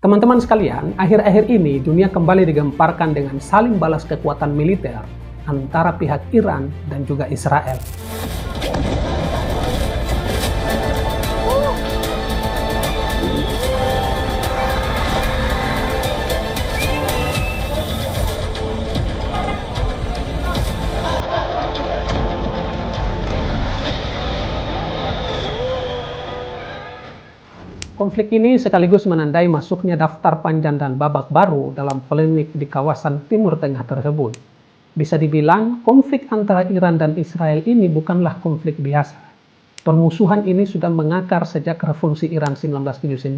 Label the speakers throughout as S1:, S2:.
S1: Teman-teman sekalian, akhir-akhir ini dunia kembali digemparkan dengan saling balas kekuatan militer antara pihak Iran dan juga Israel. Konflik ini sekaligus menandai masuknya daftar panjang dan babak baru dalam polemik di kawasan Timur Tengah tersebut. Bisa dibilang, konflik antara Iran dan Israel ini bukanlah konflik biasa. Permusuhan ini sudah mengakar sejak Revolusi Iran 1979,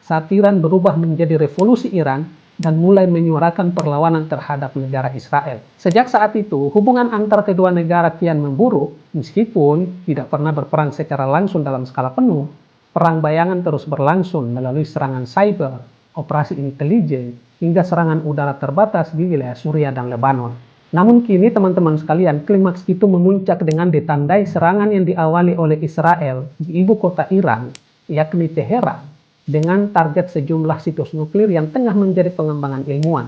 S1: saat Iran berubah menjadi Revolusi Iran dan mulai menyuarakan perlawanan terhadap negara Israel. Sejak saat itu, hubungan antar kedua negara kian memburuk, meskipun tidak pernah berperang secara langsung dalam skala penuh. Perang bayangan terus berlangsung melalui serangan cyber, operasi intelijen, hingga serangan udara terbatas di wilayah Suriah dan Lebanon. Namun kini teman-teman sekalian, klimaks itu memuncak dengan ditandai serangan yang diawali oleh Israel di ibu kota Iran, yakni Teheran, dengan target sejumlah situs nuklir yang tengah menjadi pengembangan ilmuwan.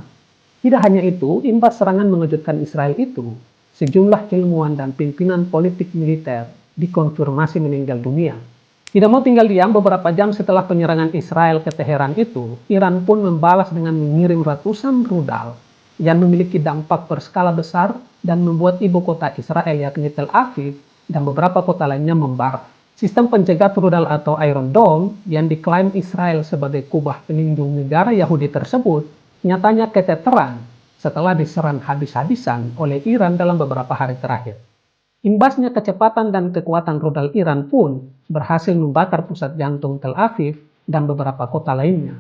S1: Tidak hanya itu, imbas serangan mengejutkan Israel itu, sejumlah ilmuwan dan pimpinan politik militer dikonfirmasi meninggal dunia. Tidak mau tinggal diam, beberapa jam setelah penyerangan Israel ke Teheran itu, Iran pun membalas dengan mengirim ratusan rudal yang memiliki dampak berskala besar dan membuat ibu kota Israel yakni Tel Aviv dan beberapa kota lainnya membara. Sistem pencegat rudal atau Iron Dome yang diklaim Israel sebagai kubah pelindung negara Yahudi tersebut nyatanya keteteran setelah diserang habis-habisan oleh Iran dalam beberapa hari terakhir. Imbasnya kecepatan dan kekuatan rudal Iran pun berhasil membakar pusat jantung Tel Aviv dan beberapa kota lainnya.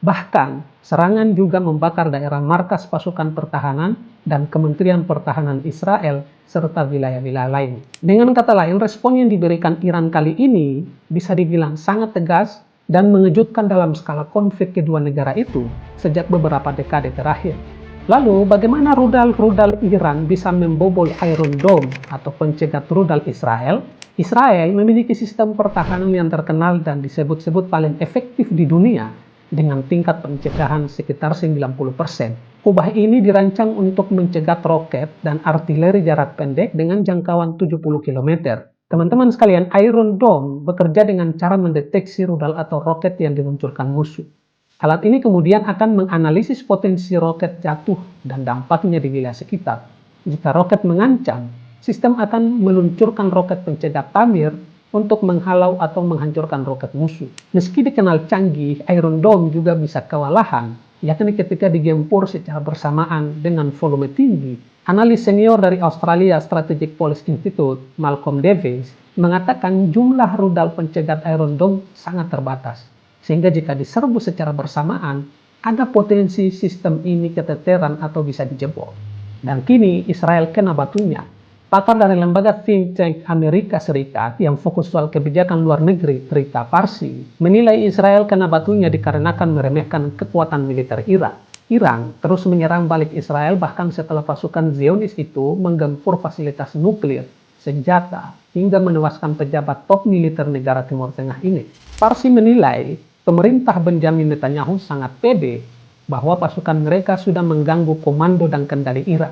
S1: Bahkan, serangan juga membakar daerah markas pasukan pertahanan dan Kementerian Pertahanan Israel serta wilayah-wilayah lain. Dengan kata lain, respon yang diberikan Iran kali ini bisa dibilang sangat tegas dan mengejutkan dalam skala konflik kedua negara itu sejak beberapa dekade terakhir. Lalu, bagaimana rudal-rudal Iran bisa membobol Iron Dome atau pencegat rudal Israel? Israel memiliki sistem pertahanan yang terkenal dan disebut-sebut paling efektif di dunia dengan tingkat pencegahan sekitar 90%. Kubah ini dirancang untuk mencegat roket dan artileri jarak pendek dengan jangkauan 70 km. Teman-teman sekalian, Iron Dome bekerja dengan cara mendeteksi rudal atau roket yang diluncurkan musuh. Alat ini kemudian akan menganalisis potensi roket jatuh dan dampaknya di wilayah sekitar. Jika roket mengancam, sistem akan meluncurkan roket pencegat Tamir untuk menghalau atau menghancurkan roket musuh. Meski dikenal canggih, Iron Dome juga bisa kewalahan, yakni ketika digempur secara bersamaan dengan volume tinggi. Analis senior dari Australia Strategic Policy Institute, Malcolm Davis, mengatakan jumlah rudal pencegat Iron Dome sangat terbatas. Sehingga jika diserbu secara bersamaan, ada potensi sistem ini keteteran atau bisa dijebol. Dan kini Israel kena batunya. Pakar dari lembaga think tank Amerika Serikat yang fokus soal kebijakan luar negeri, Trita Parsi, menilai Israel kena batunya dikarenakan meremehkan kekuatan militer Iran. Iran terus menyerang balik Israel bahkan setelah pasukan Zionis itu menggempur fasilitas nuklir, senjata, hingga menewaskan pejabat top militer negara Timur Tengah ini. Parsi menilai pemerintah Benjamin Netanyahu sangat pede bahwa pasukan mereka sudah mengganggu komando dan kendali Iran.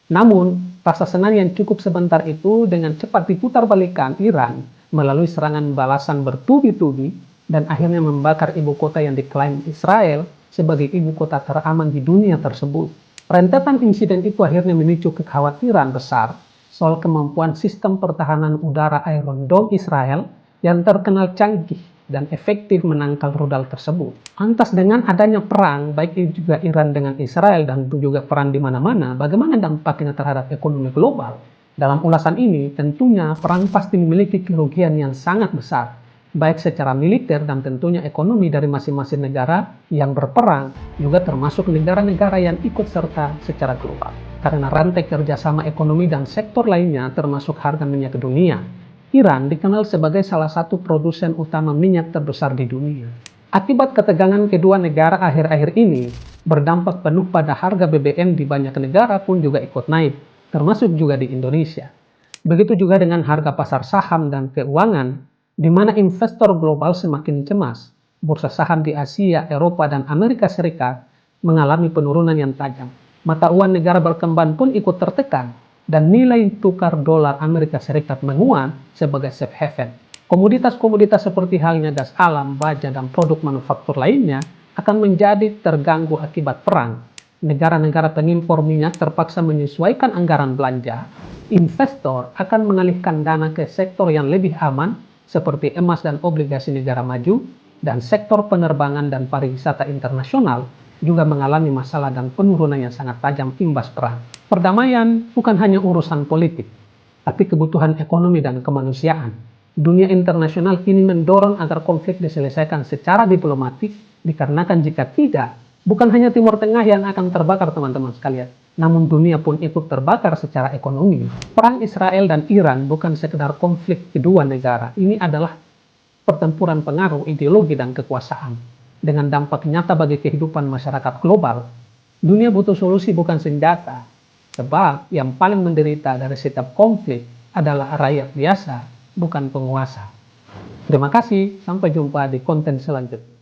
S1: Namun, rasa senang yang cukup sebentar itu dengan cepat diputarbalikkan Iran melalui serangan balasan bertubi-tubi dan akhirnya membakar ibu kota yang diklaim Israel sebagai ibu kota teraman di dunia tersebut. Rentetan insiden itu akhirnya memicu kekhawatiran besar soal kemampuan sistem pertahanan udara Iron Dome Israel yang terkenal canggih dan efektif menangkal rudal tersebut. Lantas dengan adanya perang, baik itu juga Iran dengan Israel dan juga perang di mana-mana, bagaimana dampaknya terhadap ekonomi global? Dalam ulasan ini, tentunya perang pasti memiliki kerugian yang sangat besar, baik secara militer dan tentunya ekonomi dari masing-masing negara yang berperang, juga termasuk negara-negara yang ikut serta secara global. Karena rantai kerjasama ekonomi dan sektor lainnya termasuk harga minyak dunia. Iran dikenal sebagai salah satu produsen utama minyak terbesar di dunia. Akibat ketegangan kedua negara akhir-akhir ini, berdampak penuh pada harga BBM di banyak negara pun juga ikut naik, termasuk juga di Indonesia. Begitu juga dengan harga pasar saham dan keuangan, di mana investor global semakin cemas bursa saham di Asia, Eropa, dan Amerika Serikat mengalami penurunan yang tajam. Mata uang negara berkembang pun ikut tertekan, dan nilai tukar dolar Amerika Serikat menguat sebagai safe haven. Komoditas-komoditas seperti halnya gas alam, baja, dan produk manufaktur lainnya akan menjadi terganggu akibat perang. Negara-negara pengimpor minyak terpaksa menyesuaikan anggaran belanja. Investor akan mengalihkan dana ke sektor yang lebih aman, seperti emas dan obligasi negara maju, dan sektor penerbangan dan pariwisata internasional juga mengalami masalah dan penurunan yang sangat tajam imbas perang. Perdamaian bukan hanya urusan politik, tapi kebutuhan ekonomi dan kemanusiaan. Dunia internasional kini mendorong agar konflik diselesaikan secara diplomatik, dikarenakan jika tidak, bukan hanya Timur Tengah yang akan terbakar, teman-teman sekalian, namun dunia pun ikut terbakar secara ekonomi. Perang Israel dan Iran bukan sekedar konflik kedua negara, ini adalah pertempuran pengaruh ideologi dan kekuasaan dengan dampak nyata bagi kehidupan masyarakat global. Dunia butuh solusi bukan senjata, sebab yang paling menderita dari setiap konflik adalah rakyat biasa, bukan penguasa. Terima kasih, sampai jumpa di konten selanjutnya.